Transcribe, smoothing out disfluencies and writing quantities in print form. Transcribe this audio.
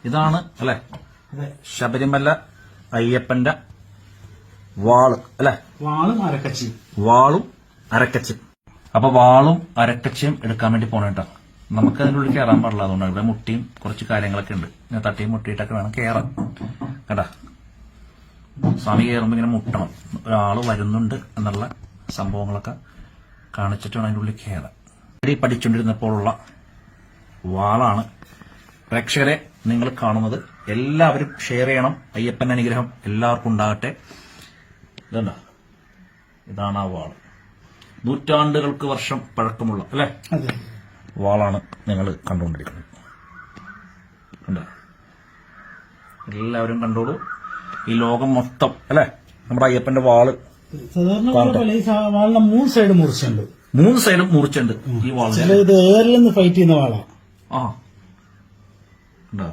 ഇതാണ് അല്ലെ ശബരിമല അയ്യപ്പന്റെ വാള് അല്ലെ? വാളും അരക്കച്ചിയും. വാളും അരക്കച്ചും. അപ്പൊ വാളും അരക്കച്ചയും എടുക്കാൻ വേണ്ടി പോണേട്ടാ. നമുക്ക് അതിനുള്ളിൽ കയറാൻ പാടില്ല. അതുകൊണ്ട് ഇവിടെ മുട്ടിയും കുറച്ച് കാര്യങ്ങളൊക്കെ ഉണ്ട്. തട്ടിയും മുട്ടിയിട്ടൊക്കെ വേണം കയറാൻ. കേട്ടാ, സ്വാമി കയറുമ്പോ ഇങ്ങനെ മുട്ടണം. ഒരാള് വരുന്നുണ്ട് എന്നുള്ള സംഭവങ്ങളൊക്കെ കാണിച്ചിട്ട് വേണം അതിൻ്റെ ഉള്ളിൽ കയറാൻ. പഠിച്ചുകൊണ്ടിരുന്നപ്പോഴുള്ള വാളാണ് പ്രേക്ഷകരെ നിങ്ങൾ കാണുന്നത്. എല്ലാവരും ഷെയർ ചെയ്യണം. അയ്യപ്പന്റെ അനുഗ്രഹം എല്ലാവർക്കും ഉണ്ടാകട്ടെ. ഇതുണ്ടോ, ഇതാണ് ആ വാള്. നൂറ്റാണ്ടുകൾക്ക് വർഷം പഴക്കമുള്ള അല്ലെ വാളാണ് നിങ്ങൾ കണ്ടുകൊണ്ടിരിക്കുന്നത്. കണ്ടോ, എല്ലാവരും കണ്ടോളൂ. ഈ ലോകം മൊത്തം അല്ലെ നമ്മുടെ അയ്യപ്പന്റെ വാള്. വാളിന് 3 സൈഡ് മുറിച്ചുണ്ട്. 3 സൈഡും മുറിച്ചുണ്ട് ഈ വാളിന്. ഇത് എയറിൽ നിന്ന് ഫൈറ്റ് ചെയ്യുന്ന വാളാ. ആ, ഉണ്ടോ?